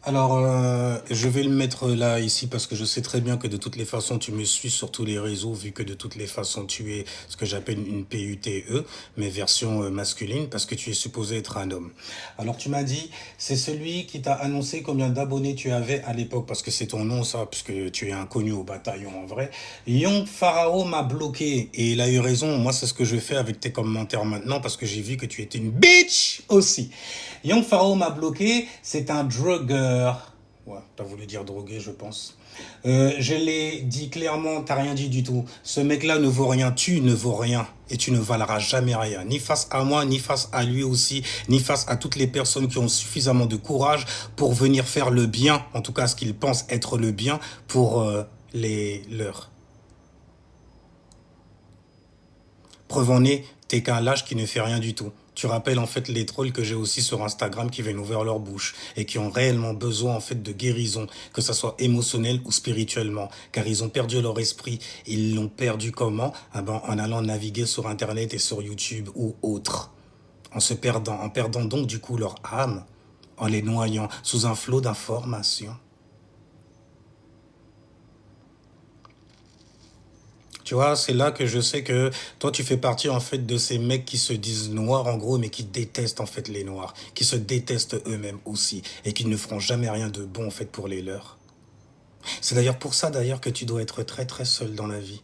Alors, je vais le mettre là, ici, parce que je sais très bien que de toutes les façons, tu me suis sur tous les réseaux, vu que de toutes les façons, tu es ce que j'appelle une PUTE, mais version masculine, parce que tu es supposé être un homme. Alors, tu m'as dit, c'est celui qui t'a annoncé combien d'abonnés tu avais à l'époque, parce que c'est ton nom, ça, puisque tu es inconnu au bataillon en vrai. Young Pharaoh m'a bloqué, et il a eu raison. Moi, c'est ce que je fais avec tes commentaires maintenant, parce que j'ai vu que tu étais une bitch aussi. Young Pharaoh m'a bloqué, c'est un druggeur. Ouais, t'as voulu dire drogué, je pense. Je l'ai dit clairement, t'as rien dit du tout. Ce mec-là ne vaut rien, tu ne vaux rien. Et tu ne valeras jamais rien, ni face à moi, ni face à lui aussi, ni face à toutes les personnes qui ont suffisamment de courage pour venir faire le bien, en tout cas ce qu'ils pensent être le bien, pour les leurs. Preuve en est, t'es qu'un lâche qui ne fait rien du tout. Tu rappelles en fait les trolls que j'ai aussi sur Instagram qui viennent ouvrir leur bouche et qui ont réellement besoin en fait de guérison, que ce soit émotionnel ou spirituellement, car ils ont perdu leur esprit. Ils l'ont perdu comment? Ah ben, en allant naviguer sur Internet et sur YouTube ou autre, en perdant donc du coup leur âme, en les noyant sous un flot d'informations. Tu vois, c'est là que je sais que toi, tu fais partie en fait de ces mecs qui se disent noirs en gros, mais qui détestent en fait les noirs, qui se détestent eux-mêmes aussi, et qui ne feront jamais rien de bon en fait pour les leurs. C'est d'ailleurs pour ça d'ailleurs que tu dois être très très seul dans la vie.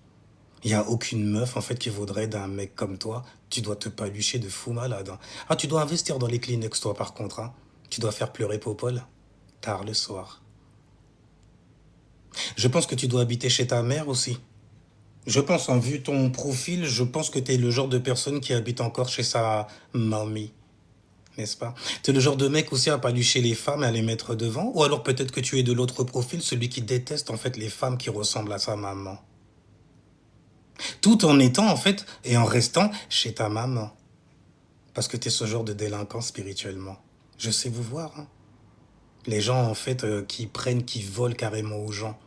Il n'y a aucune meuf en fait qui vaudrait d'un mec comme toi. Tu dois te palucher de fou malade, hein. Ah, tu dois investir dans les Kleenex toi par contre, hein. Tu dois faire pleurer Popol tard le soir. Je pense que tu dois habiter chez ta mère aussi. Je pense, en vu ton profil, je pense que tu es le genre de personne qui habite encore chez sa mamie, n'est-ce pas? Tu es le genre de mec aussi à pas chez les femmes et à les mettre devant. Ou alors peut-être que tu es de l'autre profil, celui qui déteste en fait les femmes qui ressemblent à sa maman. Tout en étant en fait et en restant chez ta maman. Parce que tu es ce genre de délinquant spirituellement. Je sais vous voir, hein. Les gens en fait qui prennent, qui volent carrément aux gens.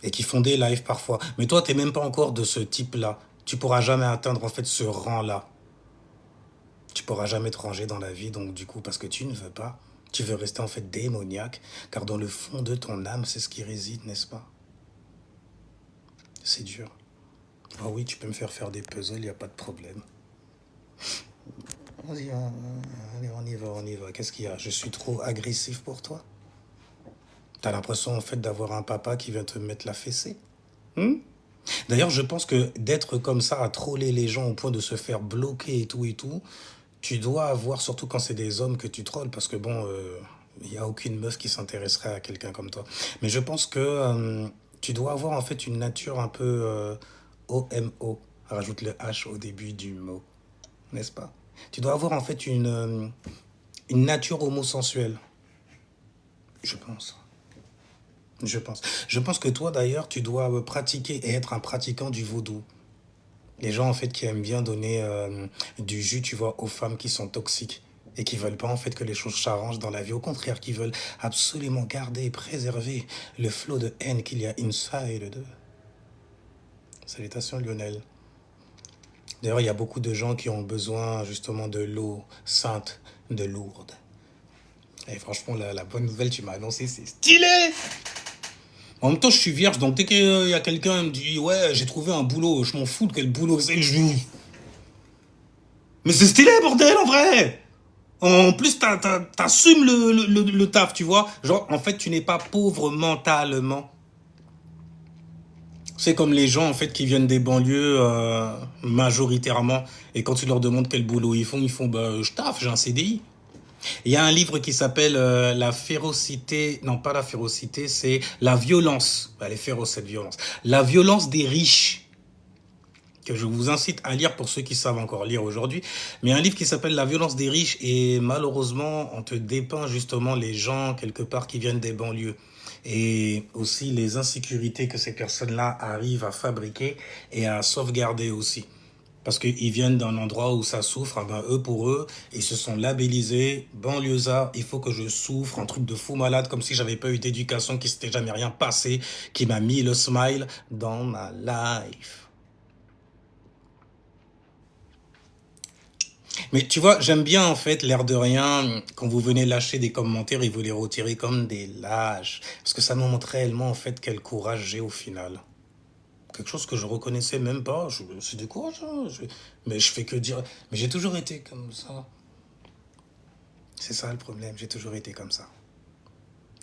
Et qui font des lives parfois. Mais toi, t'es même pas encore de ce type-là. Tu pourras jamais atteindre en fait ce rang-là. Tu pourras jamais te ranger dans la vie, donc du coup, parce que tu ne veux pas, tu veux rester en fait démoniaque, car dans le fond de ton âme, c'est ce qui réside, n'est-ce pas? C'est dur. Ah oui, tu peux me faire des puzzles, il n'y a pas de problème. Vas-y, allez, on y va, on y va. Qu'est-ce qu'il y a? Je suis trop agressif pour toi? T'as l'impression en fait d'avoir un papa qui vient te mettre la fessée? Hmm. D'ailleurs, je pense que d'être comme ça, à troller les gens au point de se faire bloquer et tout, tu dois avoir, surtout quand c'est des hommes que tu trolles, parce que bon, il n'y a aucune meuf qui s'intéresserait à quelqu'un comme toi. Mais je pense que tu dois avoir en fait une nature un peu OMO. Rajoute le H au début du mot, n'est-ce pas? Tu dois avoir en fait une nature homosensuelle, je pense. Je pense. Je pense que toi d'ailleurs, tu dois pratiquer et être un pratiquant du vaudou. Les gens, en fait, qui aiment bien donner du jus, tu vois, aux femmes qui sont toxiques et qui veulent pas, en fait, que les choses s'arrangent dans la vie. Au contraire, qui veulent absolument garder et préserver le flot de haine qu'il y a inside d'eux. Salutations, Lionel. D'ailleurs, il y a beaucoup de gens qui ont besoin, justement, de l'eau sainte de Lourdes. Et franchement, la bonne nouvelle que tu m'as annoncée, c'est stylé! En même temps, je suis vierge, donc dès qu'il y a quelqu'un qui me dit, ouais, j'ai trouvé un boulot, je m'en fous de quel boulot c'est, je dis, mais c'est stylé, bordel, en vrai! En plus, t'assumes le taf, tu vois. Genre, en fait, tu n'es pas pauvre mentalement. C'est comme les gens, en fait, qui viennent des banlieues majoritairement. Et quand tu leur demandes quel boulot ils font, bah, je taffe, j'ai un CDI. Il y a un livre qui s'appelle La férocité. Non, pas la férocité, c'est la violence. Elle est féroce, cette violence. La violence des riches, que je vous incite à lire pour ceux qui savent encore lire aujourd'hui, mais un livre qui s'appelle La violence des riches, et malheureusement, on te dépeint justement les gens, quelque part, qui viennent des banlieues, et aussi les insécurités que ces personnes-là arrivent à fabriquer et à sauvegarder aussi. Parce qu'ils viennent d'un endroit où ça souffre, ah ben eux pour eux, ils se sont labellisés, banlieusards, il faut que je souffre, un truc de fou malade, comme si j'avais pas eu d'éducation, qui s'était jamais rien passé, qui m'a mis le smile dans ma life. Mais tu vois, j'aime bien en fait, l'air de rien, quand vous venez lâcher des commentaires et vous les retirez comme des lâches. Parce que ça me montre réellement en fait quel courage j'ai au final. Quelque chose que je reconnaissais même pas. C'est du courage, hein, mais je fais que dire. Mais j'ai toujours été comme ça. C'est ça le problème, j'ai toujours été comme ça.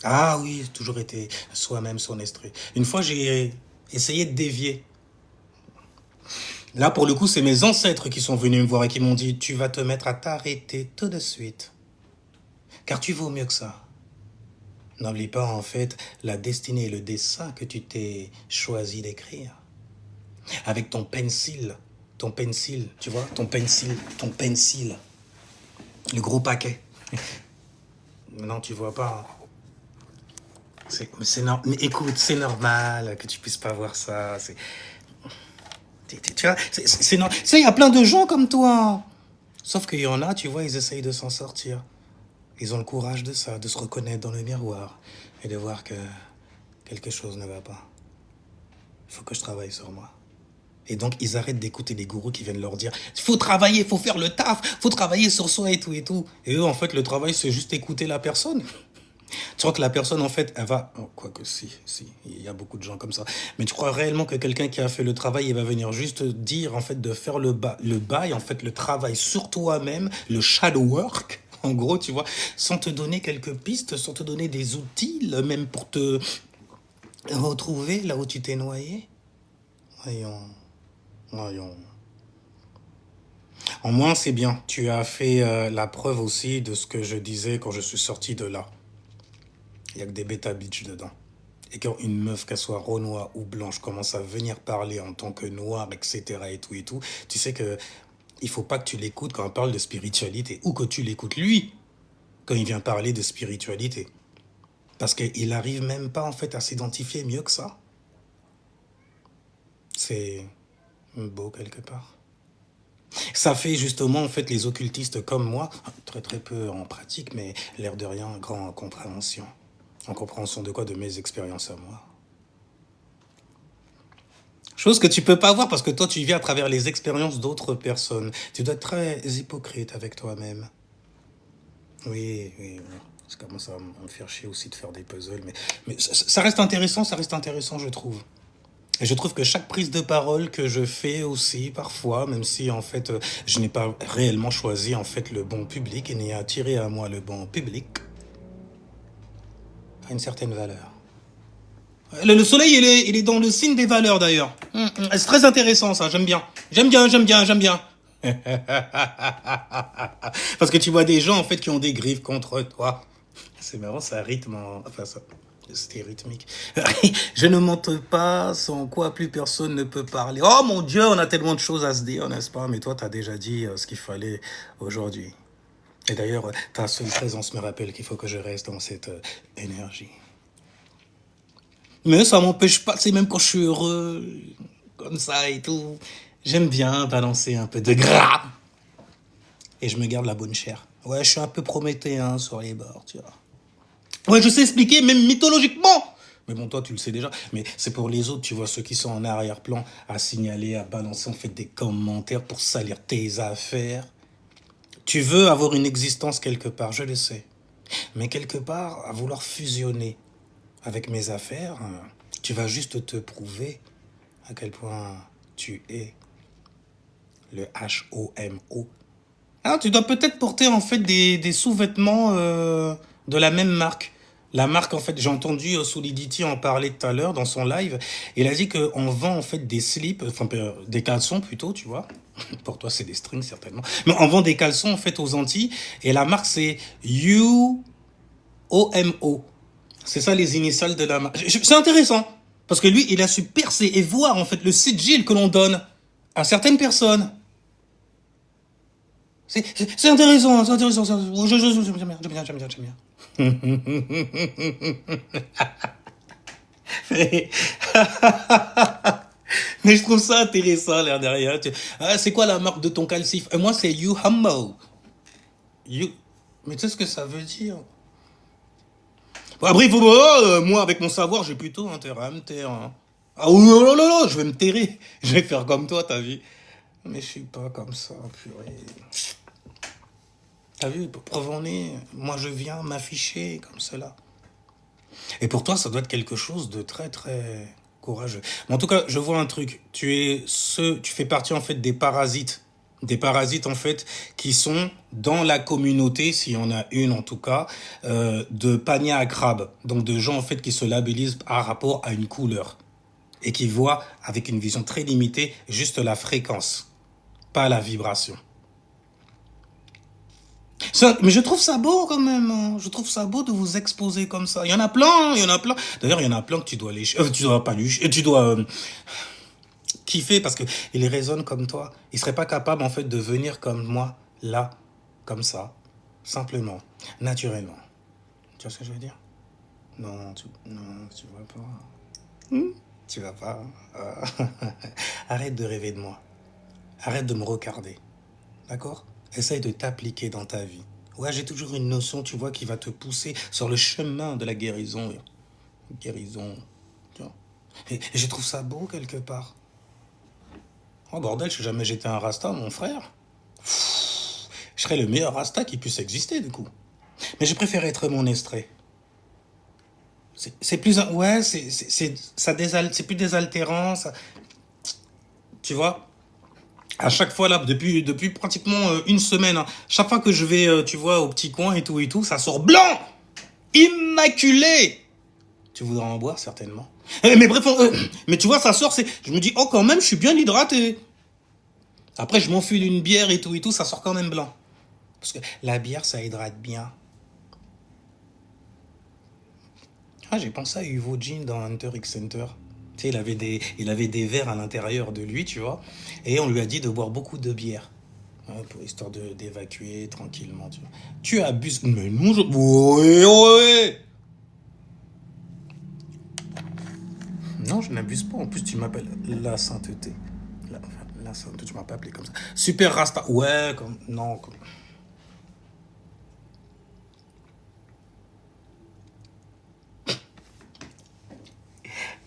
Ah oui, j'ai toujours été soi-même son esprit. Une fois, j'ai essayé de dévier. Là, pour le coup, c'est mes ancêtres qui sont venus me voir et qui m'ont dit, tu vas te mettre à t'arrêter tout de suite, car tu vaux mieux que ça. N'oublie pas, en fait, la destinée et le dessin que tu t'es choisi d'écrire. Avec ton pencil, tu vois, ton pencil, le gros paquet. Non, tu vois pas, hein. Mais écoute, c'est normal que tu puisses pas voir ça. Tu vois, tu sais, il y a plein de gens comme toi. Sauf qu'il y en a, tu vois, ils essayent de s'en sortir. Ils ont le courage de ça, de se reconnaître dans le miroir et de voir que quelque chose ne va pas. Il faut que je travaille sur moi. Et donc, ils arrêtent d'écouter des gourous qui viennent leur dire, il faut travailler, il faut faire le taf, il faut travailler sur soi et tout et tout. Et eux, en fait, le travail, c'est juste écouter la personne. Tu crois que la personne, en fait, elle va... Oh, quoique si, il y a beaucoup de gens comme ça. Mais tu crois réellement que quelqu'un qui a fait le travail, il va venir juste dire, en fait, de faire le bail, en fait, le travail sur toi-même, le shadow work, en gros, tu vois, sans te donner quelques pistes, sans te donner des outils, même pour te retrouver là où tu t'es noyé. Voyons, voyons. En moins, c'est bien. Tu as fait la preuve aussi de ce que je disais quand je suis sorti de là. Il n'y a que des bêta bitch dedans. Et quand une meuf, qu'elle soit renois ou blanche, commence à venir parler en tant que noire, etc. et tout, tu sais que il faut pas que tu l'écoutes quand elle parle de spiritualité, ou que tu l'écoutes lui quand il vient parler de spiritualité. Parce qu'il arrive même pas en fait à s'identifier mieux que ça. C'est beau quelque part. Ça fait justement en fait les occultistes comme moi, très très peu en pratique, mais l'air de rien, grand en compréhension. En compréhension de quoi? De mes expériences à moi. Chose que tu peux pas voir parce que toi, tu vis à travers les expériences d'autres personnes. Tu dois être très hypocrite avec toi-même. Oui, oui, oui. Ça commence à me faire chier aussi de faire des puzzles, mais ça reste intéressant, je trouve. Et je trouve que chaque prise de parole que je fais aussi, parfois, même si en fait je n'ai pas réellement choisi en fait le bon public et n'ai attiré à moi le bon public, a une certaine valeur. Le soleil, il est dans le signe des valeurs d'ailleurs. C'est très intéressant ça, j'aime bien. J'aime bien. Parce que tu vois des gens en fait qui ont des griffes contre toi. C'est marrant, ça rythme enfin ça. C'était rythmique. Je ne monte pas, sans quoi plus personne ne peut parler. Oh mon Dieu, on a tellement de choses à se dire, n'est-ce pas? Mais toi, tu as déjà dit ce qu'il fallait aujourd'hui. Et d'ailleurs, ta seule présence me rappelle qu'il faut que je reste dans cette énergie. Mais ça m'empêche pas, c'est même quand je suis heureux, comme ça et tout. J'aime bien balancer un peu de gras. Et je me garde la bonne chair. Ouais, je suis un peu prométhéen sur les bords, tu vois. Ouais, je sais expliquer, même mythologiquement. Mais bon, toi, tu le sais déjà. Mais c'est pour les autres, tu vois, ceux qui sont en arrière-plan, à signaler, à balancer, en fait, des commentaires pour salir tes affaires. Tu veux avoir une existence quelque part, je le sais. Mais quelque part, à vouloir fusionner avec mes affaires, tu vas juste te prouver à quel point tu es le HOMO. Ah, tu dois peut-être porter en fait des sous-vêtements de la même marque. La marque, en fait, j'ai entendu Solidity en parler tout à l'heure dans son live. Il a dit qu'on vend en fait des slips, enfin des caleçons plutôt, tu vois. Pour toi, c'est des strings certainement. Mais on vend des caleçons en fait aux Antilles et la marque c'est UOMO. C'est ça les initiales de la marque. C'est intéressant parce que lui, il a su percer et voir en fait le sigil que l'on donne à certaines personnes. C'est intéressant, c'est intéressant. J'aime bien. Mais mais je trouve ça intéressant, l'air derrière. Ah, c'est quoi la marque de ton calcif? Moi, c'est You Hummo. You... Mais tu sais ce que ça veut dire? Bon, après, il faut... moi, avec mon savoir, j'ai plutôt intérêt à me taire, hein. Ah oh, là, là, là, je vais me terrer. Je vais faire comme toi, t'as vu? Mais je suis pas comme ça, purée. T'as vu, preuve en est, moi je viens m'afficher comme cela. Et pour toi, ça doit être quelque chose de très très courageux. Mais en tout cas, je vois un truc. Tu fais partie en fait des parasites. Des parasites en fait qui sont dans la communauté, s'il y en a une en tout cas, de panier à crabe. Donc de gens en fait qui se labellisent par rapport à une couleur. Et qui voient avec une vision très limitée juste la fréquence, pas la vibration. Mais je trouve ça beau quand même, hein. Je trouve ça beau de vous exposer comme ça. Il y en a plein, hein, il y en a plein. D'ailleurs, il y en a plein que tu dois lécher. Tu dois pas lécher. Tu dois kiffer parce que ils résonnent comme toi. Ils seraient pas capables en fait de venir comme moi, là, comme ça, simplement, naturellement. Tu vois ce que je veux dire? Non, tu vois pas. Tu vas pas. Ah. Arrête de rêver de moi. Arrête de me regarder. D'accord? Essaye de t'appliquer dans ta vie. Ouais, j'ai toujours une notion, tu vois, qui va te pousser sur le chemin de la guérison. Guérison. Tu vois. Et je trouve ça beau quelque part. Oh bordel, si jamais j'étais un rasta, mon frère, je serais le meilleur rasta qui puisse exister du coup. Mais je préfère être mon estré. C'est plus... Ouais, c'est plus désaltérant. Tu vois? À chaque fois là, depuis pratiquement une semaine, hein, chaque fois que je vais, tu vois, au petit coin et tout, ça sort blanc, immaculé. Tu voudras en boire certainement. Mais bref, mais tu vois, ça sort, je me dis, oh quand même, je suis bien hydraté. Après, je m'enfuis d'une bière et tout, ça sort quand même blanc. Parce que la bière, ça hydrate bien. Ah, j'ai pensé à Uvo Jean dans Hunter x Hunter. Tu sais, il avait des verres à l'intérieur de lui, tu vois. Et on lui a dit de boire beaucoup de bière. Ouais, pour histoire d'évacuer tranquillement, tu vois. Tu abuses. Mais non, je... Ouais, ouais. Non, je n'abuse pas. En plus, tu m'appelles la sainteté. La sainteté, tu m'as pas appelé comme ça. Super Rasta. Ouais, comme... Non, comme...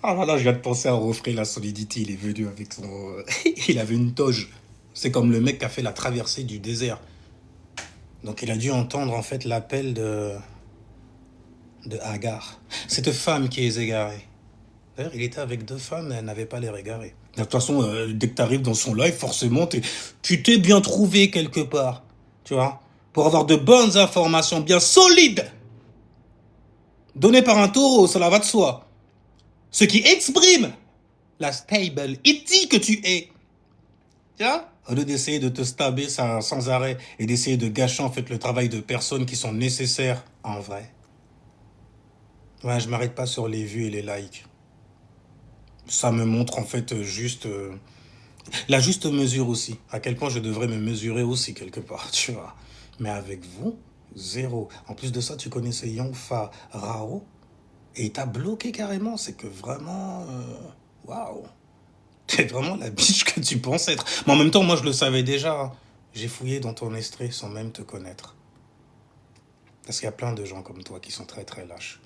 Ah là là, je viens de penser à Offray la solidité. Il est venu avec son... il avait une toge. C'est comme le mec qui a fait la traversée du désert. Donc il a dû entendre en fait l'appel de Hagar. Cette femme qui est égarée. D'ailleurs, il était avec deux femmes, mais elles n'avaient pas l'air égarées. De toute façon, dès que tu arrives dans son live, forcément, tu t'es bien trouvé quelque part. Tu vois? Pour avoir de bonnes informations bien solides, données par un taureau, cela va de soi. Ce qui exprime la stable it que tu es. Tu vois? Au lieu d'essayer de te stabber sans arrêt et d'essayer de gâcher en fait le travail de personnes qui sont nécessaires en vrai. Ouais, je m'arrête pas sur les vues et les likes. Ça me montre en fait juste la juste mesure aussi. À quel point je devrais me mesurer aussi quelque part, tu vois. Mais avec vous, zéro. En plus de ça, tu connaissais Yongfa Rao et il t'a bloqué carrément. C'est que vraiment, waouh, t'es vraiment la biche que tu penses être. Mais en même temps, moi je le savais déjà, hein. J'ai fouillé dans ton estrée sans même te connaître. Parce qu'il y a plein de gens comme toi qui sont très très lâches.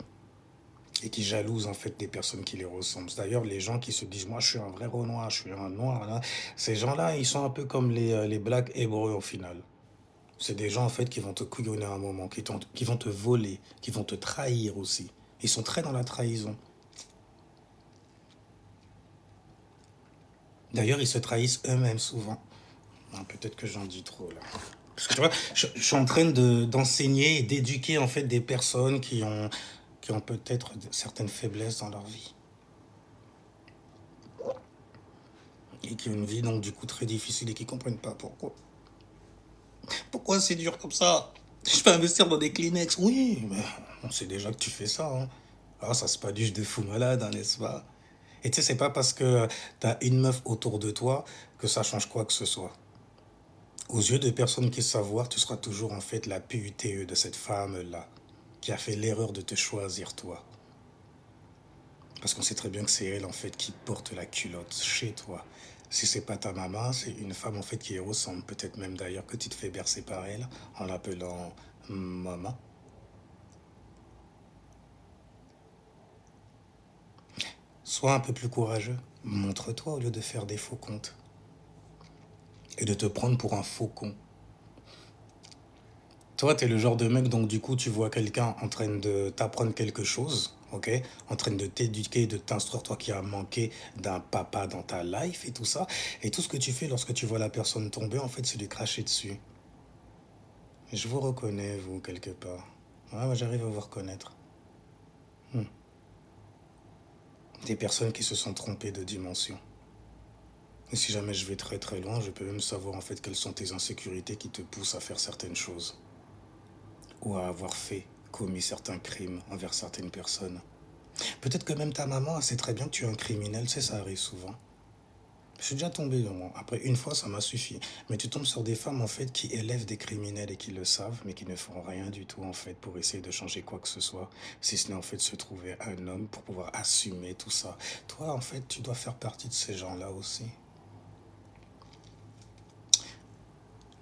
Et qui jalousent en fait des personnes qui les ressemblent. D'ailleurs, les gens qui se disent, moi je suis un vrai Renoir, je suis un noir, là, ces gens-là, ils sont un peu comme les blacks hébreux au final. C'est des gens en fait qui vont te couillonner à un moment, qui vont te voler, qui vont te trahir aussi. Ils sont très dans la trahison. D'ailleurs, ils se trahissent eux-mêmes souvent. Ah, peut-être que j'en dis trop là. Parce que tu vois, je suis en train d'enseigner et d'éduquer en fait des personnes qui ont peut-être certaines faiblesses dans leur vie. Et qui ont une vie donc du coup très difficile et qui comprennent pas pourquoi. Pourquoi c'est dur comme ça? Je peux investir dans des Kleenex. Oui, mais on sait déjà que tu fais ça, hein. Ah, ça se paluche de fou malade, hein, n'est-ce pas? Et tu sais, c'est pas parce que t'as une meuf autour de toi que ça change quoi que ce soit. Aux yeux de personnes qui savent voir, tu seras toujours en fait la PUTE de cette femme-là, qui a fait l'erreur de te choisir toi. Parce qu'on sait très bien que c'est elle en fait qui porte la culotte chez toi. Si c'est pas ta maman, c'est une femme en fait qui y ressemble. Peut-être même d'ailleurs que tu te fais bercer par elle en l'appelant maman. Sois un peu plus courageux. Montre-toi au lieu de faire des faux comptes. Et de te prendre pour un faucon. Toi, t'es le genre de mec, donc du coup, tu vois quelqu'un en train de t'apprendre quelque chose, ok? En train de t'éduquer, de t'instruire, toi qui as manqué d'un papa dans ta life et tout ça. Et tout ce que tu fais lorsque tu vois la personne tomber, en fait, c'est lui cracher dessus. Je vous reconnais, vous, quelque part. Ouais, moi, j'arrive à vous reconnaître. Hmm. Des personnes qui se sont trompées de dimension. Et si jamais je vais très très loin, je peux même savoir en fait quelles sont tes insécurités qui te poussent à faire certaines choses. Ou à avoir fait, commis certains crimes envers certaines personnes. Peut-être que même ta maman sait très bien que tu es un criminel, tu sais, ça arrive souvent. Je suis déjà tombé dedans. Après, une fois, ça m'a suffi. Mais tu tombes sur des femmes, en fait, qui élèvent des criminels et qui le savent, mais qui ne font rien du tout, en fait, pour essayer de changer quoi que ce soit, si ce n'est, en fait, se trouver un homme pour pouvoir assumer tout ça. Toi, en fait, tu dois faire partie de ces gens-là aussi.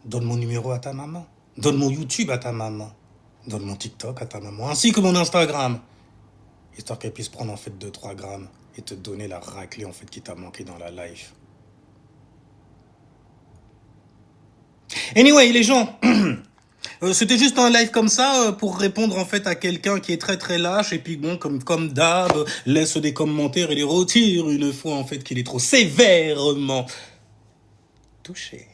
Donne mon numéro à ta maman. Donne mon YouTube à ta maman. Donne mon TikTok à ta maman, ainsi que mon Instagram. Histoire qu'elle puisse prendre, en fait, 2 3 grammes et te donner la raclée, en fait, qui t'a manqué dans la life. Anyway, les gens, c'était juste un live comme ça pour répondre en fait à quelqu'un qui est très très lâche et puis bon comme d'hab laisse des commentaires et les retire une fois en fait qu'il est trop sévèrement touché.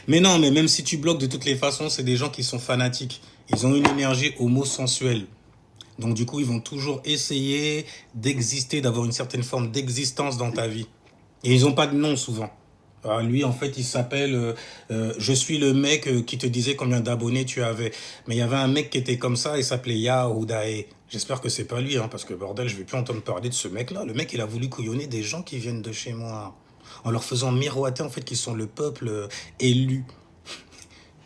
Mais non, mais même si tu bloques de toutes les façons, c'est des gens qui sont fanatiques. Ils ont une énergie homosensuelle. Donc du coup, ils vont toujours essayer d'exister, d'avoir une certaine forme d'existence dans ta vie. Et ils n'ont pas de nom souvent. Ah, lui, en fait, il s'appelle Je suis le mec qui te disait combien d'abonnés tu avais. Mais il y avait un mec qui était comme ça, il s'appelait Yahudae. J'espère que c'est pas lui, hein, parce que bordel, je vais plus entendre parler de ce mec-là. Le mec, il a voulu couillonner des gens qui viennent de chez moi, en leur faisant miroiter, en fait, qu'ils sont le peuple élu.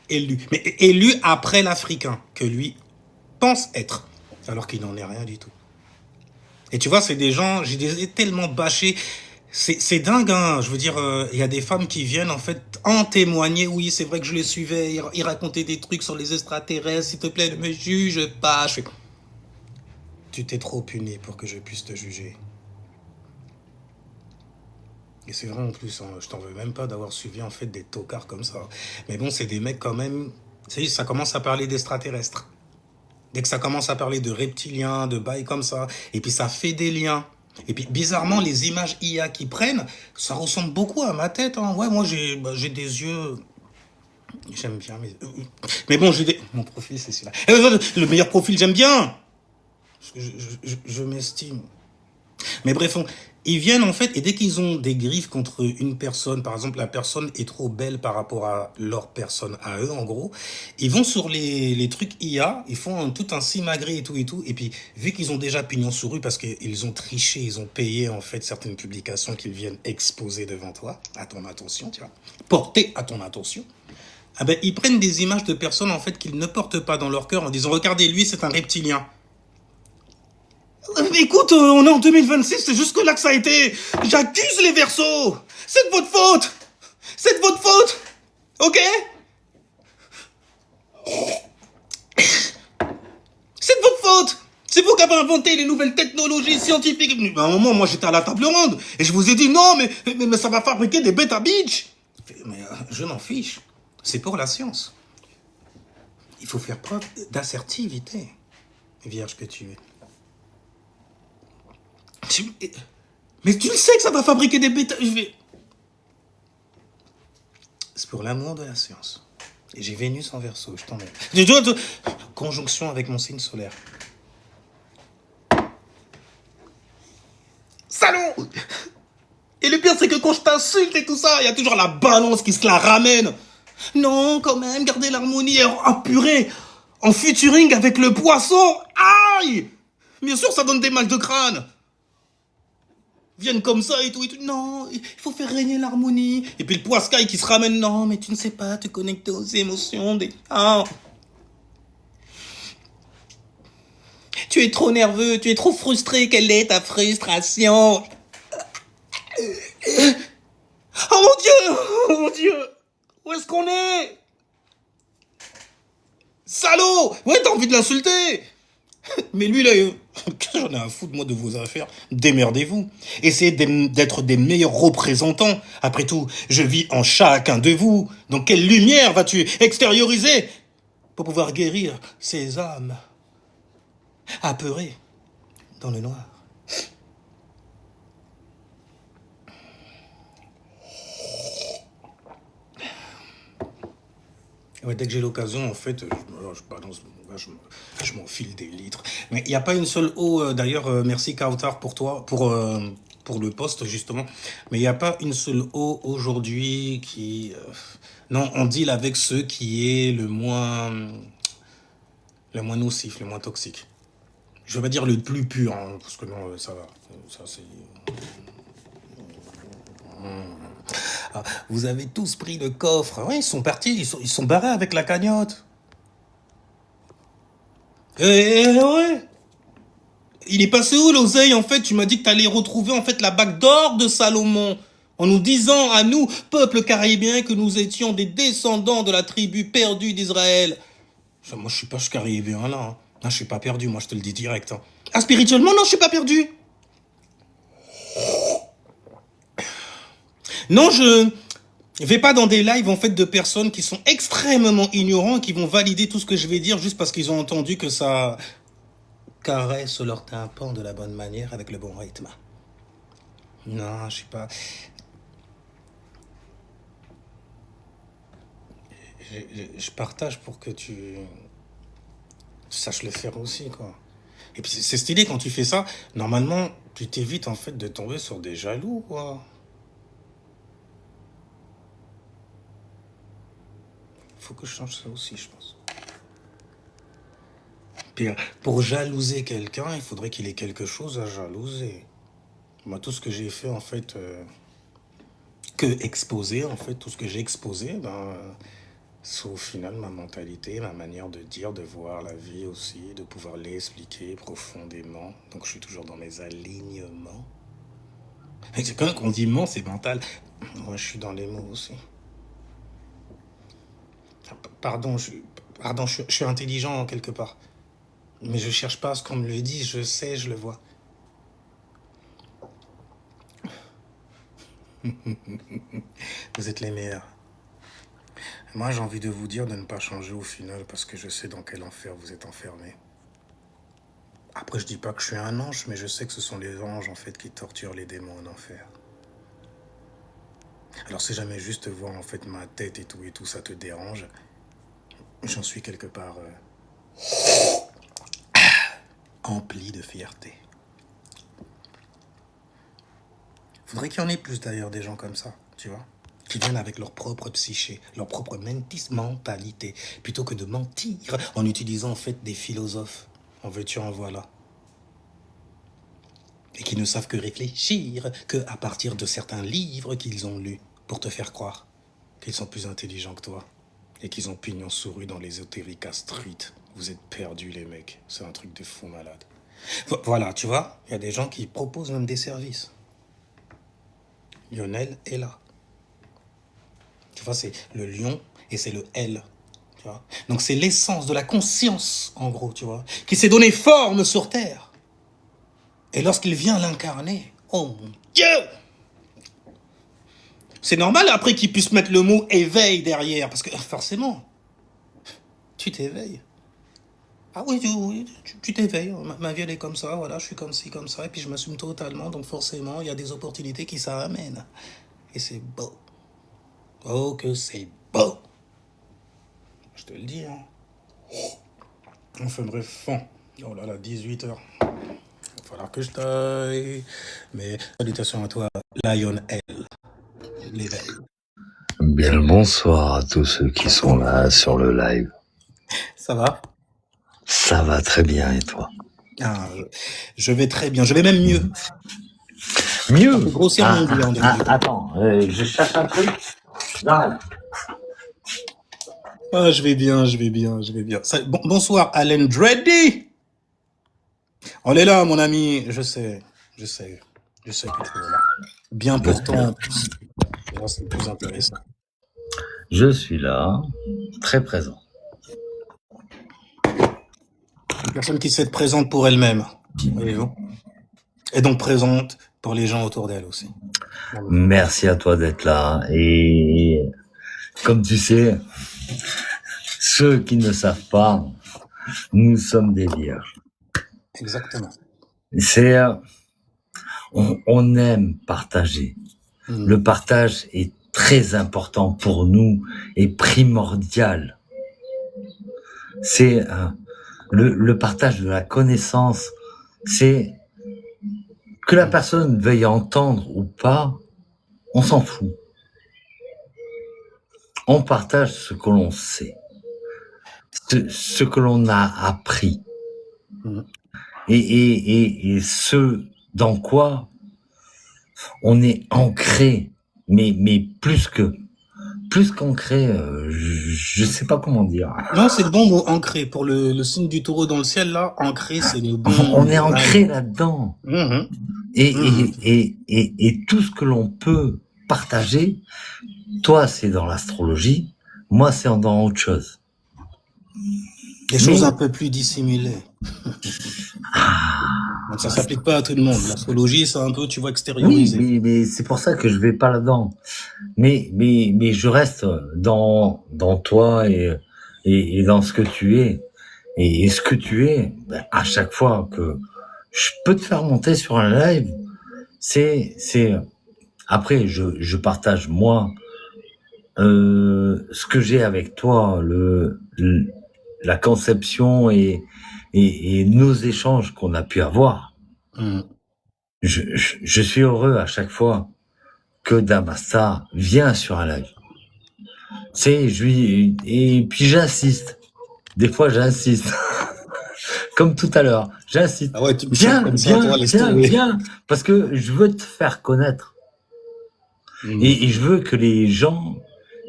Élu. Mais élu après l'Africain, que lui pense être, alors qu'il n'en est rien du tout. Et tu vois, c'est des gens, j'ai tellement bâché. C'est dingue, hein. Je veux dire, il y a des femmes qui viennent en fait en témoigner. Oui, c'est vrai que je les suivais. Ils racontaient des trucs sur les extraterrestres. S'il te plaît, ne me juge pas. Tu t'es trop puni pour que je puisse te juger. Et c'est vrai en plus, hein, je t'en veux même pas d'avoir suivi en fait des tocards comme ça. Mais bon, c'est des mecs quand même. Ça commence à parler d'extraterrestres. Dès que ça commence à parler de reptiliens, de bails comme ça, et puis ça fait des liens. Et puis bizarrement, les images IA qu'ils prennent, ça ressemble beaucoup à ma tête. Hein. Ouais, moi j'ai des yeux. J'aime bien. Mais bon, j'ai des. Mon profil, c'est celui-là. Le meilleur profil, j'aime bien. Parce que je m'estime. Mais bref, ils viennent en fait, et dès qu'ils ont des griffes contre une personne, par exemple, la personne est trop belle par rapport à leur personne, à eux en gros, ils vont sur les trucs IA, ils font tout un simagré et tout, et puis vu qu'ils ont déjà pignon sur rue parce qu'ils ont triché, ils ont payé en fait certaines publications qu'ils viennent exposer devant toi, à ton attention, tu vois, porter à ton attention, ah ben, ils prennent des images de personnes en fait qu'ils ne portent pas dans leur cœur en disant, regardez, lui c'est un reptilien. Écoute, on est en 2026, c'est jusque là que ça a été. J'accuse les Verseaux. C'est de votre faute. C'est de votre faute. Ok? C'est de votre faute. C'est vous qui avez inventé les nouvelles technologies scientifiques. À un moment, moi, j'étais à la table ronde et je vous ai dit non, mais ça va fabriquer des bêta bitch. Mais je m'en fiche. C'est pour la science. Il faut faire preuve d'assertivité, vierge que tu es. Mais tu le sais que ça va fabriquer des bêta. C'est pour l'amour de la science. Et j'ai Vénus en Verseau, je t'emmène. Conjonction avec mon signe solaire. Salaud! Et le pire, c'est que quand je t'insulte et tout ça, il y a toujours la balance qui se la ramène. Non, quand même, gardez l'harmonie. Ah, purée! En featuring avec le poisson. Aïe! Bien sûr, ça donne des mal de crâne. Viennent comme ça et tout. Non, il faut faire régner l'harmonie. Et puis le poiscaille qui se ramène. Non, mais tu ne sais pas te connecter aux émotions des... Ah. Tu es trop nerveux, tu es trop frustré. Quelle est ta frustration? Oh mon Dieu! Oh mon Dieu! Où est-ce qu'on est? Salaud! Ouais, t'as envie de l'insulter! Mais lui, là, j'en ai un fou de moi de vos affaires. Démerdez-vous. Essayez d'être des meilleurs représentants. Après tout, je vis en chacun de vous. Donc, quelle lumière vas-tu extérioriser pour pouvoir guérir ces âmes apeurées dans le noir? Ouais, dès que j'ai l'occasion, en fait, je balance, je m'enfile des litres. Mais il n'y a pas une seule eau, d'ailleurs, merci Kautar pour toi, pour le poste, justement. Mais il n'y a pas une seule eau aujourd'hui qui... non, on deal avec ceux qui est le moins nocif, le moins toxique. Je vais pas dire le plus pur, hein, parce que non, ça va. Ça, c'est... Ah, vous avez tous pris le coffre. Oui, ils sont partis, ils sont barrés avec la cagnotte. Ouais. Il est passé où l'oseille en fait? Tu m'as dit que t'allais retrouver en fait la bague d'or de Salomon. En nous disant à nous, peuple caribéen, que nous étions des descendants de la tribu perdue d'Israël. Moi je suis pas caribéen là. Hein. Ah, je suis pas perdu, moi je te le dis direct. Hein. Ah spirituellement non, je suis pas perdu. Non, je vais pas dans des lives en fait de personnes qui sont extrêmement ignorants, qui vont valider tout ce que je vais dire juste parce qu'ils ont entendu que ça caresse leur tympan de la bonne manière avec le bon rythme. Non, je sais pas. Je partage pour que tu saches le faire aussi, quoi. Et puis c'est stylé quand tu fais ça. Normalement, tu t'évites en fait de tomber sur des jaloux, quoi. Faut que je change ça aussi, je pense. Puis pour jalouser quelqu'un, il faudrait qu'il ait quelque chose à jalouser. Moi, tout ce que j'ai fait, en fait, que exposer, en fait, tout ce que j'ai exposé, ben, c'est au final ma mentalité, ma manière de dire, de voir la vie aussi, de pouvoir l'expliquer profondément. Donc je suis toujours dans mes alignements. Et quand on dit ment, c'est mental. Moi, je suis dans les mots aussi. Pardon, je suis intelligent quelque part. Mais je cherche pas à ce qu'on me le dise, je sais, je le vois. Vous êtes les meilleurs. Moi, j'ai envie de vous dire de ne pas changer au final parce que je sais dans quel enfer vous êtes enfermés. Après, je dis pas que je suis un ange, mais je sais que ce sont les anges en fait qui torturent les démons en enfer. Alors, si jamais juste voir en fait ma tête et tout, ça te dérange, j'en suis quelque part empli de fierté. Faudrait qu'il y en ait plus d'ailleurs des gens comme ça, tu vois, qui viennent avec leur propre psyché, leur propre mentalité, plutôt que de mentir en utilisant en fait des philosophes. En veux-tu, en voilà. Et qui ne savent que réfléchir, que à partir de certains livres qu'ils ont lus, pour te faire croire qu'ils sont plus intelligents que toi et qu'ils ont pignon sur rue dans l'ésotérique street. Vous êtes perdus les mecs, c'est un truc de fou malade. Voilà, tu vois, il y a des gens qui proposent même des services. Lionel est là. Tu vois, c'est le lion et c'est le L. Tu vois. Donc c'est l'essence de la conscience, en gros, tu vois, qui s'est donné forme sur Terre. Et lorsqu'il vient l'incarner, oh mon Dieu! C'est normal après qu'il puisse mettre le mot éveil derrière, parce que forcément, tu t'éveilles. Ah oui, tu t'éveilles. Ma vie, elle est comme ça, voilà, je suis comme ci, comme ça, et puis je m'assume totalement, donc forcément, il y a des opportunités qui ça amène. Et c'est beau. Oh, que c'est beau! Je te le dis, hein. Enfin bref, fond. Oh là là, 18h. Il va falloir que je taille. Mais salutations à toi, Lion L. L'éveil. Bien le bonsoir à tous ceux qui sont là sur le live. Ça va? Ça va très bien et toi? Ah, je vais très bien, je vais même mieux. Mieux? Grossir mon gland. Attends, je cherche un truc. J'arrête. Ah, je vais bien. Bonsoir, Alain Dreddy. On est là, mon ami. Je sais que tu es là. Bien pourtant, c'est le plus intéressant. Je suis là, très présent. personne qui sait être présente pour elle-même, voyez-vous. Et donc présente pour les gens autour d'elle aussi. Merci à toi d'être là. Et comme tu sais, ceux qui ne savent pas, nous sommes des vierges. Exactement. C'est, on aime partager. Le partage est très important pour nous et primordial. C'est le partage de la connaissance. C'est que la personne veuille entendre ou pas, on s'en fout. On partage ce que l'on sait, ce que l'on a appris, et ce dans quoi on est ancré, mais plus qu'ancré, je sais pas comment dire. Non, c'est le bon mot, ancré. Pour le signe du taureau dans le ciel, là, ancré, c'est le bon mot. On est ancré là-dedans. Et tout ce que l'on peut partager, toi, c'est dans l'astrologie, moi, c'est dans autre chose. Des choses un peu plus dissimulées. Donc ça s'applique pas à tout le monde. L'astrologie, c'est un peu, tu vois, extériorisé. Oui, mais c'est pour ça que je vais pas là-dedans. Mais je reste dans toi et dans ce que tu es. Et ce que tu es, à chaque fois que je peux te faire monter sur un live, c'est après je partage moi ce que j'ai avec toi, la conception et nos échanges qu'on a pu avoir. Je suis heureux à chaque fois que Damasta vient sur un live. Et puis j'insiste. Des fois j'insiste. Comme tout à l'heure, j'insiste. Ah ouais, tu me viens, viens, parce que je veux te faire connaître. Et je veux que les gens,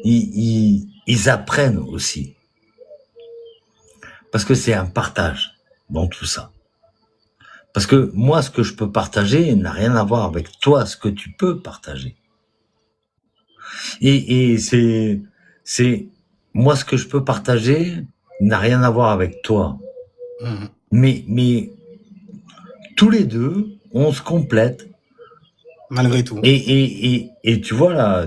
ils apprennent aussi. Parce que c'est un partage dans tout ça. Parce que moi, ce que je peux partager n'a rien à voir avec toi, ce que tu peux partager. Et c'est moi, ce que je peux partager n'a rien à voir avec toi. Mais tous les deux, on se complète. Malgré tout. Et tu vois là,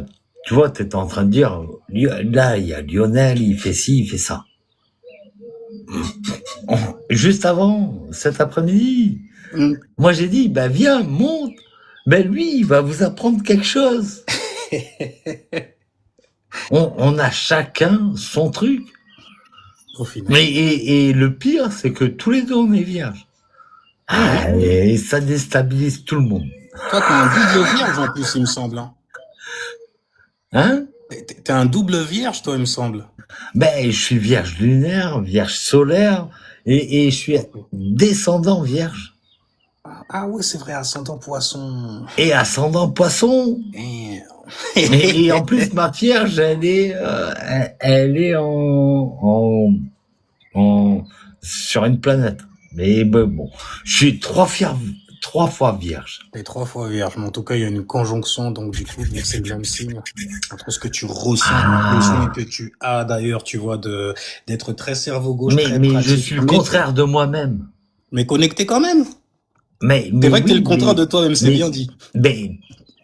t'es en train de dire, là, il y a Lionel, il fait ci, il fait ça. Juste avant, cet après-midi, moi j'ai dit, viens, monte. Lui, il va vous apprendre quelque chose. On a chacun son truc. Et le pire, c'est que tous les deux, on est vierges. Et ça déstabilise tout le monde. Toi, t'es un double vierge en plus, il me semble. Hein? T'es un double vierge, toi, il me semble. Je suis vierge lunaire, vierge solaire, et je suis descendant vierge. Ah ouais, c'est vrai, ascendant poisson. Et ascendant poisson. Et en plus, ma vierge, elle est sur une planète. Mais bon, je suis trois fois vierge. Et 3 fois vierge, mais en tout cas, il y a une conjonction, donc du coup, c'est le même signe entre ce que tu ressens et que tu as d'ailleurs, tu vois, d'être très cerveau gauche, très pratique. Mais je suis le contraire de moi-même. Mais connecté quand même. Mais c'est vrai que t'es le contraire de toi-même, c'est bien dit.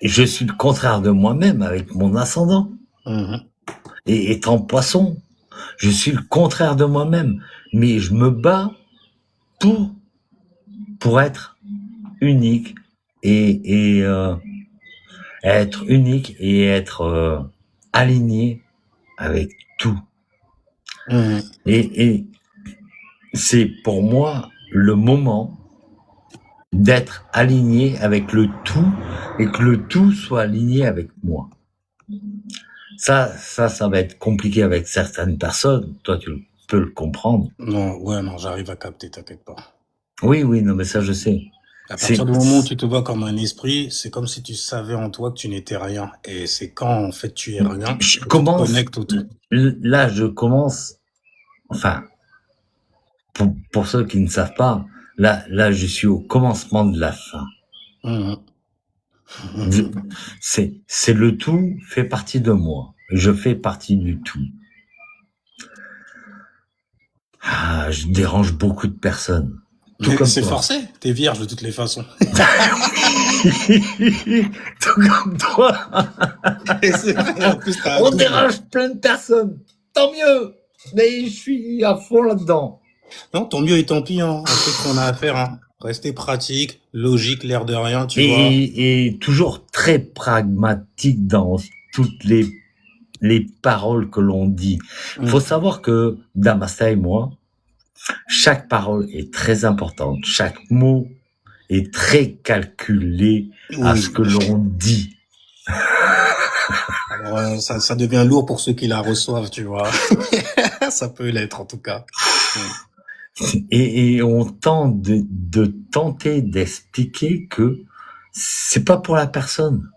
Je suis le contraire de moi-même avec mon ascendant. Et étant poisson, je suis le contraire de moi-même. Mais je me bats pour être unique et être unique et être aligné avec tout. Et c'est pour moi le moment d'être aligné avec le tout et que le tout soit aligné avec moi. Ça va être compliqué avec certaines personnes. Toi, tu peux le comprendre. Non, j'arrive à capter, t'inquiète pas. Oui, non, mais ça, je sais. À partir du moment où tu te vois comme un esprit, c'est comme si tu savais en toi que tu n'étais rien. Et c'est quand, en fait, tu es rien, que tu te connectes au tout. Là, je commence, enfin, pour ceux qui ne savent pas, là, je suis au commencement de la fin. C'est le tout fait partie de moi. Je fais partie du tout. je dérange beaucoup de personnes. Tout Mais comme c'est toi. forcé, t'es vierge de toutes les façons. Tout comme toi. Et c'est vrai, en plus, t'as un On double. dérange plein de personnes. Tant mieux. Mais je suis à fond là-dedans. Non, tant mieux et tant pis, hein. On sait ce qu'on a à faire, hein. Rester pratique, logique, l'air de rien, tu vois. Et toujours très pragmatique dans toutes les paroles que l'on dit. Mm. Faut savoir que Damasta et moi, chaque parole est très importante. Chaque mot est très calculé à ce Oui. que l'on dit. Alors, ça devient lourd pour ceux qui la reçoivent, tu vois. Ça peut l'être, en tout cas. Et on tente de tenter d'expliquer que c'est pas pour la personne.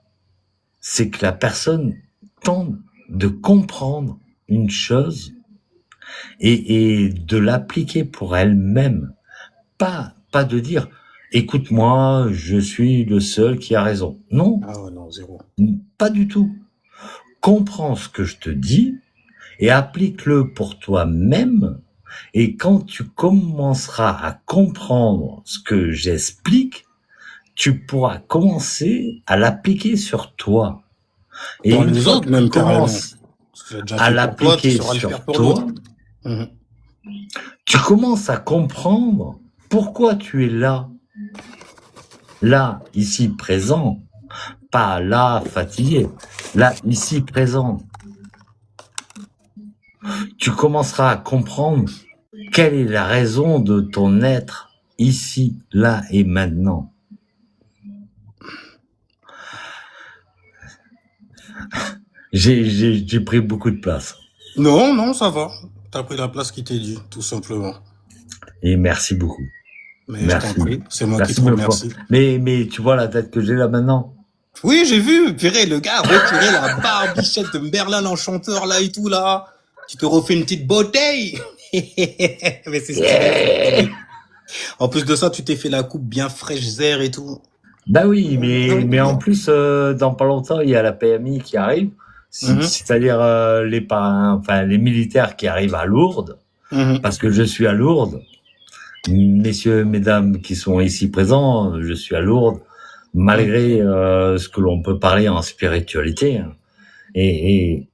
C'est que la personne tente de comprendre une chose et de l'appliquer pour elle-même. Pas de dire, écoute-moi, je suis le seul qui a raison. Non, Ah ouais, non, zéro. pas du tout. Comprends ce que je te dis et applique-le pour toi-même. Et quand tu commenceras à comprendre ce que j'explique, tu pourras commencer à l'appliquer sur toi. Et Dans une les fois autres, que tu même carrément. commences Ce que j'ai déjà à fait pour toi, tu l'appliquer sauras le faire sur pour l'autre. toi, Mhm. tu commences à comprendre pourquoi tu es là. Là, ici, présent. Pas là, fatigué. Là, ici, présent. Tu commenceras à comprendre quelle est la raison de ton être ici, là et maintenant. J'ai pris beaucoup de place. Non, non, ça va. T'as pris la place qui t'est due, tout simplement. Et merci beaucoup. Mais je t'en Merci. prie, c'est moi qui Merci te mille fois. remercie. Mais tu vois la tête que j'ai là maintenant? Oui, j'ai vu, purée, le gars a retiré la barbichette de Merlin l'Enchanteur, là et tout, là. Tu te refais une petite bouteille. Mais c'est stylé. En plus de ça, tu t'es fait la coupe bien fraîche, zère et tout. Bah oui, Non, mais en bien. plus, dans pas longtemps, il y a la PMI qui arrive, Mhm, c'est-à-dire les militaires qui arrivent à Lourdes, mhm. parce que je suis à Lourdes. Messieurs, mesdames qui sont ici présents, je suis à Lourdes, malgré ce que l'on peut parler en spiritualité. Hein. Et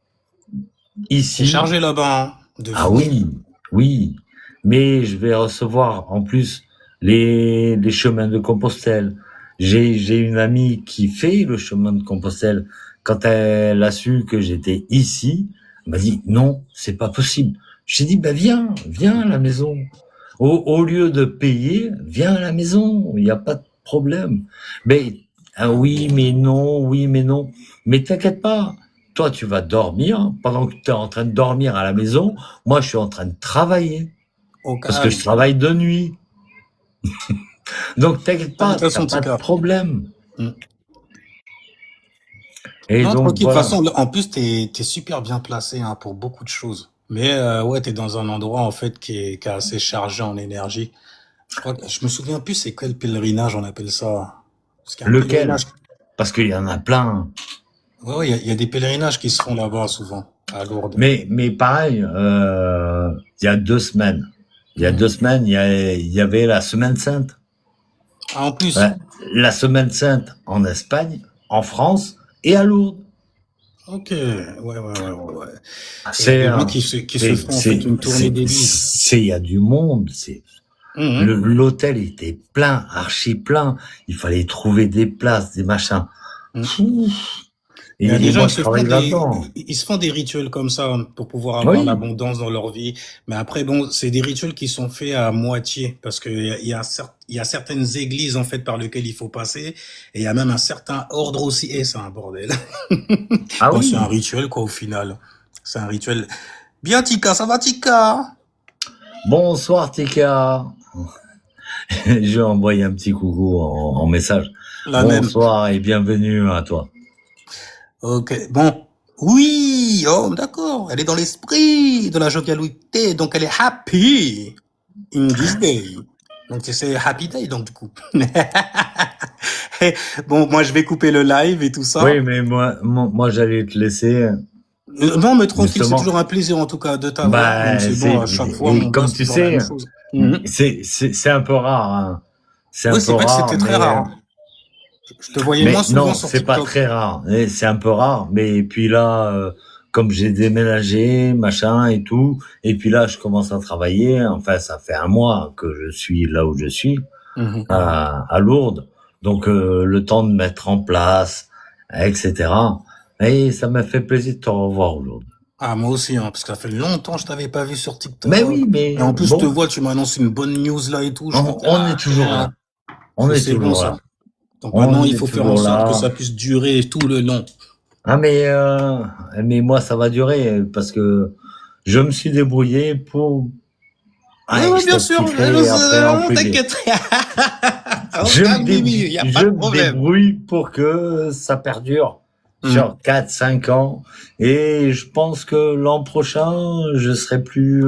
C'est ici, chargé là-bas, hein, de ah fou. oui, mais je vais recevoir en plus les chemins de Compostelle. J'ai une amie qui fait le chemin de Compostelle. Quand elle a su que j'étais ici, elle m'a dit non, c'est pas possible. J'ai dit bah viens à la maison. Au lieu de payer, viens à la maison, il n'y a pas de problème. Mais oui, mais non, oui, mais non. Mais t'inquiète pas, toi tu vas dormir pendant que tu es en train de dormir à la maison. Moi, je suis en train de travailler Au parce que je calme. travaille de nuit. Donc t'inquiète pas, t'as Salutations, pas de Tika. problème. Mm. Et Non, donc tranquille. De toute voilà. façon, en plus, t'es super bien placé, hein, pour beaucoup de choses. Mais ouais, t'es dans un endroit, en fait, qui est assez chargé en énergie. Je crois que je me souviens plus c'est quel pèlerinage on appelle ça. Parce qu'il y a un Lequel? pèlerinage. Parce qu'il y en a plein. Ouais, il y a des pèlerinages qui se font là-bas souvent, à Lourdes. Mais pareil, il y a 2 semaines. Il y a Mhm. 2 semaines, il y avait la Semaine Sainte. Ah, en plus. Ouais, la Semaine Sainte en Espagne, en France et à Lourdes. Ok. Ouais. Et il y a C'est des gens un- qui se font en fait une tournée d'église. il y a du monde. Mhm. L'hôtel était plein, archi plein. Il fallait trouver des places, des machins. Mhm. Fou. Il y a des Et gens moi, qui je se font travaille là-dedans. ils se font des rituels comme ça pour pouvoir avoir Oui. l'abondance dans leur vie. Mais après, bon, c'est des rituels qui sont faits à moitié parce que il y a certaines églises, en fait, par lesquelles il faut passer. Et il y a même un certain ordre aussi. Et c'est un bordel. Ah Bon, c'est un oui. rituel, quoi, au final. C'est un rituel. Bien, Tika, ça va, Tika? Bonsoir, Tika. Je vais envoyer un petit coucou en message. La même. Bonsoir et bienvenue à toi. Ok, bon. Oui, oh, d'accord. Elle est dans l'esprit de la jovialité. Donc, elle est happy in this day. Donc, c'est happy day, donc, du coup. Bon, moi, je vais couper le live et tout ça. Oui, mais moi j'allais te laisser. Non, mais tranquille, c'est toujours justement. un plaisir en tout cas de t'avoir, même Bah, si bon, à chaque fois, et mon gars, comme c'est tu toujours la sais, même chose. Mhm. c'est un peu rare, hein. C'est un Oui, peu c'est vrai que rare, c'était très rare, hein. Je te voyais moins mais souvent non, sur c'est pas TikTok. très rare. C'est un peu rare, mais puis là, comme j'ai déménagé, machin et tout, et puis là, je commence à travailler. Enfin, ça fait un mois que je suis là où je suis, Mhm. à Lourdes. Donc, le temps de mettre en place, etc. Et ça m'a fait plaisir de te revoir aujourd'hui. Ah, moi aussi, hein, parce que ça fait longtemps que je t'avais pas vu sur Mais TikTok. oui, Et mais en plus, je te bon, vois, tu m'annonces une bonne news là et tout. Je me dis, on est ah, toujours là. On est c'est bon toujours ça. là. Donc maintenant, On il est faut faire en toujours sorte que là. ça puisse durer tout le long. Ah mais moi ça va durer parce que je me suis débrouillé pour. Oui, Ah, oui, je bien sûr, t'expliquerai après en privé. t'inquiète. Aucun mimi, y a pas Je de me problème. débrouille pour que ça perdure Hmm. sur 4 5 ans et je pense que l'an prochain je serai plus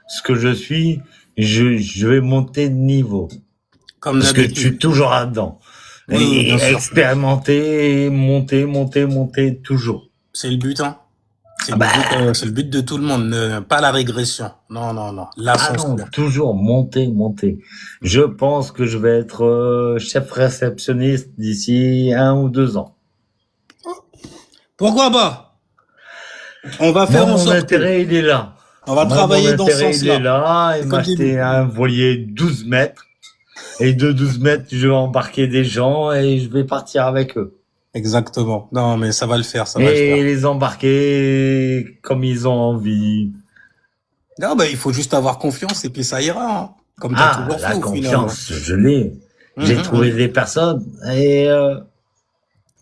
ce que je suis. Je vais monter de niveau Comme parce que je d'habitude. suis toujours là-dedans Oui, oui, et bien sûr. expérimenter, monter toujours. C'est le but, hein. Ah bah. C'est le but de tout le monde, pas la régression. Non, non, non. Ah non, L'ascension. toujours monter. Je pense que je vais être chef réceptionniste d'ici 1 ou 2 ans. Pourquoi pas? On va Moi, faire en mon sorte que, intérêt, il est là. on va Moi, mon travailler dans ce intérêt, il est sens-là. là. Et C'est que le m'acheter début. un voilier 12 mètres. Et de 12 mètres, je vais embarquer des gens et je vais partir avec eux. Exactement. Non, mais ça va le faire, ça va le Et faire. les embarquer comme ils ont envie. Non, bah, il faut juste avoir confiance et puis ça ira, hein. Comme t'as Ah, toujours fait la au final, hein. confiance, je l'ai. J'ai trouvé Mhm. des personnes et je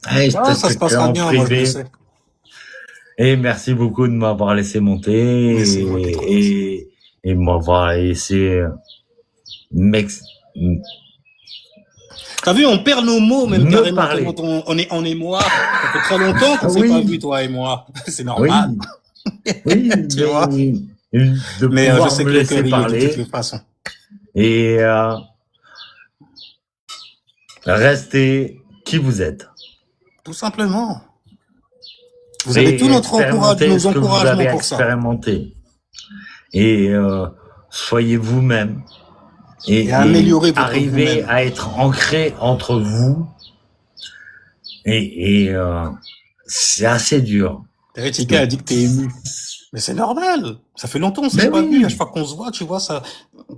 Ah, ça se t'expliquerai passera en bien, moi, je le privé. sais. Et merci beaucoup de m'avoir laissé monter Mais c'est moi qui te remercie. et m'avoir laissé m'ex- T'as vu, on perd nos mots, même me carrément, tellement parler. on est moi. Ça fait très longtemps qu'on s'est pas vu, Oui, toi et moi. C'est normal, oui, oui, tu vois. mais de Mais je pouvoir sais me que le cœur laisser y est de toutes les parler façons. et rester qui vous êtes Tout simplement. Vous avez tout et notre expérimenter nos ce que vous avez encouragements pour ça. expérimenté et soyez vous-même Et et améliorer votre arrivez vous-même. à être ancré entre vous et c'est assez dur. Tika a dit que t'es ému. Mais c'est normal. Ça fait longtemps qu'on s'est Ben pas vu. À oui, chaque fois qu'on se voit, tu vois, ça,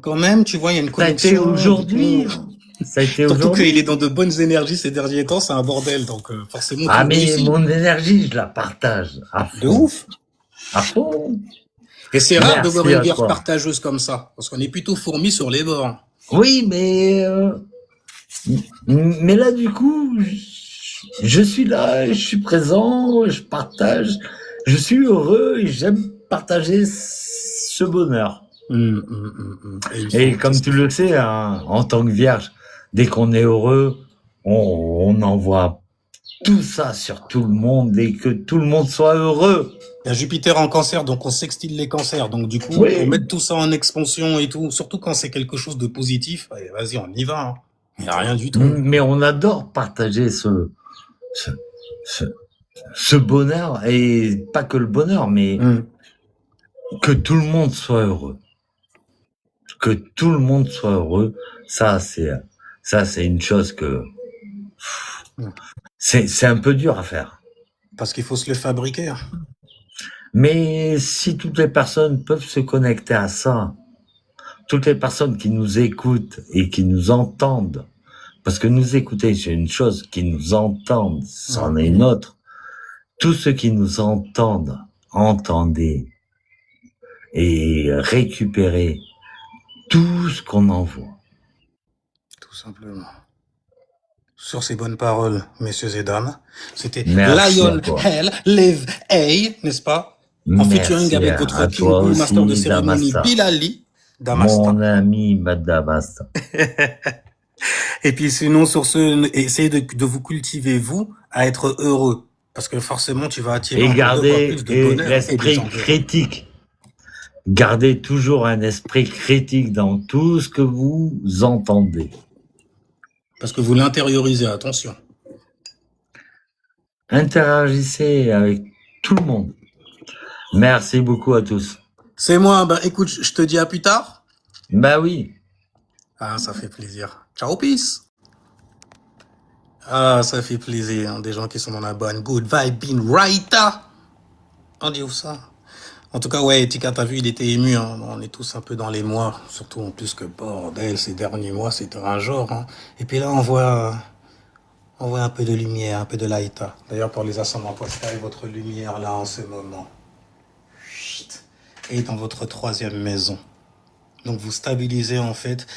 quand même, tu vois, il y a une ça a été connexion. Du coup, aujourd'hui. Ça a été surtout qu'il est aujourd'hui. dans de bonnes énergies ces derniers temps, c'est un bordel. Donc, forcément, Ah tout mais réussit. mon énergie, je la partage à De fond. ouf. À fond. Et c'est rare de voir Merci une à bière toi. partageuse comme ça. Parce qu'on est plutôt fourmis sur les bords. Oui, mais là du coup, je suis là, je suis présent, je partage, je suis heureux et j'aime partager ce bonheur. Et il Et faut. C'est comme ce tu qu'il le faut. sais, hein, en tant que vierge, dès qu'on est heureux, on envoie tout ça sur tout le monde et que tout le monde soit heureux. Il y a Jupiter en cancer, donc on sextile les cancers. Donc, du coup, pour Oui, mettre tout ça en expansion et tout, surtout quand c'est quelque chose de positif, allez, vas-y, on y va, hein. Il n'y a rien du tout. mais on adore partager ce, ce, ce bonheur et pas que le bonheur, mais que tout le monde soit heureux. Que tout le monde soit heureux, ça c'est une chose que Mm. c'est un peu dur à faire. Parce qu'il faut se le fabriquer, hein. Mais si toutes les personnes peuvent se connecter à ça, toutes les personnes qui nous écoutent et qui nous entendent, parce que nous écouter, c'est une chose, qui nous entendent, c'en est une autre. Tous ceux qui nous entendent, entendez et récupérez tout ce qu'on envoie. Tout simplement. Sur ces bonnes paroles, messieurs et dames, c'était Merci à Lion toi. Hell Live A, n'est-ce pas? En featuring Merci avec votre à toi King Boo, master de aussi, cérémonie Damasta. Bilali Damasta. Mon ami Damasta. Et puis sinon, sur ce, essayez de vous cultiver, vous, à être heureux. Parce que forcément, tu vas attirer Et encore 2 fois gardez plus de bonheur et des l'esprit gens heureux. critique. Gardez toujours un esprit critique dans tout ce que vous entendez. Parce que vous l'intériorisez, attention. Interagissez avec tout le monde. Merci beaucoup à tous. C'est moi, ben écoute, je te dis à plus tard. Bah oui. Ah, ça fait plaisir. Ciao, peace. Ah, ça fait plaisir, hein, des gens qui sont dans la bonne good vibe, being right. On dit où ça? En tout cas, ouais, Tika, t'as vu, il était ému, hein. On est tous un peu dans les mois, surtout en plus que bordel, ces derniers mois, c'était un genre, hein. Et puis là, on voit un peu de lumière, un peu de laïta. D'ailleurs, pour les ascendants Pascal, votre lumière là en ce moment est dans votre troisième maison. Donc vous stabilisez en fait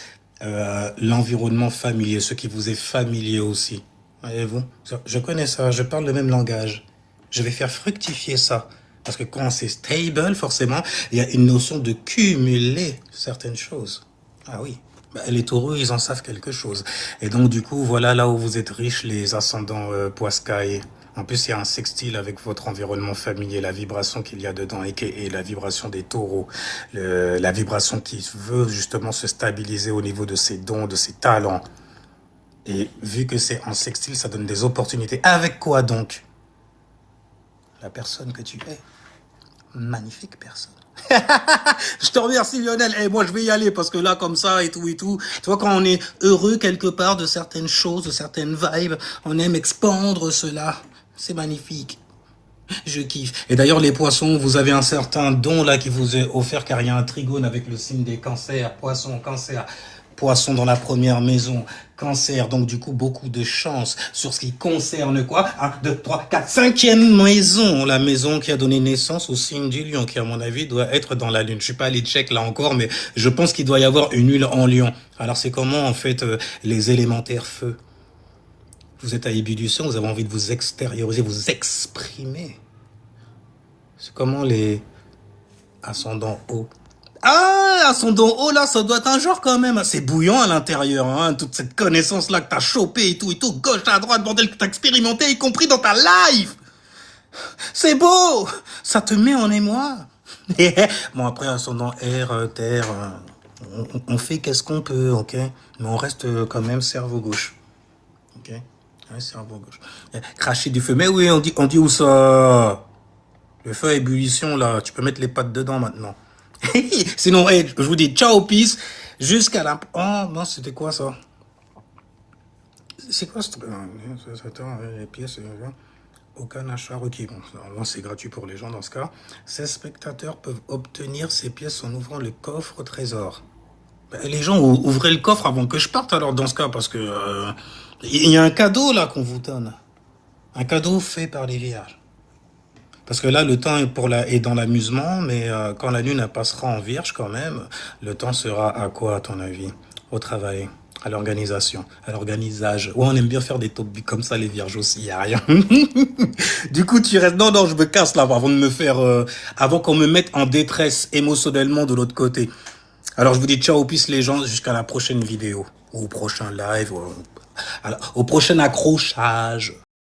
l'environnement familier, ce qui vous est familier aussi. Voyez-vous, je connais ça, je parle le même langage. Je vais faire fructifier ça. Parce que quand c'est stable, forcément, il y a une notion de cumuler certaines choses. Ah oui, bah, les taureaux, ils en savent quelque chose. Et donc, du coup, voilà là où vous êtes riches, les ascendants Poiscaille. En plus, il y a un sextile avec votre environnement familier, la vibration qu'il y a dedans et la vibration des taureaux, la vibration qui veut justement se stabiliser au niveau de ses dons, de ses talents. Et vu que c'est en sextile, ça donne des opportunités. Avec quoi donc? La personne que tu es. Magnifique personne. Je te remercie Lionel. Et moi je vais y aller parce que là comme ça et tout. Tu vois quand on est heureux quelque part de certaines choses, de certaines vibes, on aime expandre cela. C'est magnifique. Je kiffe. Et d'ailleurs les poissons, vous avez un certain don là qui vous est offert car il y a un trigone avec le signe des cancers. Poisson, cancer. Poisson dans la première maison, cancer, donc du coup beaucoup de chance sur ce qui concerne quoi 1, 2, 3, 4, 5e maison, la maison qui a donné naissance au signe du lion, qui à mon avis doit être dans la lune. Je suis pas allé check là encore, mais je pense qu'il doit y avoir une huile en lion. Alors c'est comment en fait les élémentaires feu? Vous êtes à ébullition, vous avez envie de vous extérioriser, vous exprimer. C'est comment les ascendants hauts? Ah, ascendant haut, là, ça doit être un genre quand même. C'est bouillant à l'intérieur, hein, toute cette connaissance-là que t'as chopée et tout, gauche à droite, bordel, que t'as expérimenté, y compris dans ta life. C'est beau. Ça te met en émoi. Bon, après, ascendant air, terre, on fait qu'est-ce qu'on peut, ok? Mais on reste quand même cerveau gauche. Ok? Ouais, cerveau gauche. Cracher du feu. Mais oui, on dit où ça? Le feu à ébullition, là, tu peux mettre les pattes dedans maintenant. Sinon, hey, je vous dis ciao, peace, jusqu'à la... Oh, non, c'était quoi ça? C'est quoi ce truc? Les pièces, aucun achat requis. Bon, normalement, c'est gratuit pour les gens dans ce cas. Ces spectateurs peuvent obtenir ces pièces en ouvrant le coffre au trésor. Ben, les gens, ouvrez le coffre avant que je parte alors dans ce cas, parce que il y a un cadeau là qu'on vous donne. Un cadeau fait par les vierges. Parce que là, le temps est dans l'amusement, mais quand la lune passera en vierge quand même, le temps sera à quoi, à ton avis? Au travail, à l'organisation, à l'organisage. Ouais, on aime bien faire des top comme ça, les vierges aussi, y a rien. Du coup, tu restes... Non, je me casse là, avant de me faire... avant qu'on me mette en détresse émotionnellement de l'autre côté. Alors, je vous dis ciao, peace les gens, jusqu'à la prochaine vidéo. Ou au prochain live, au prochain accrochage.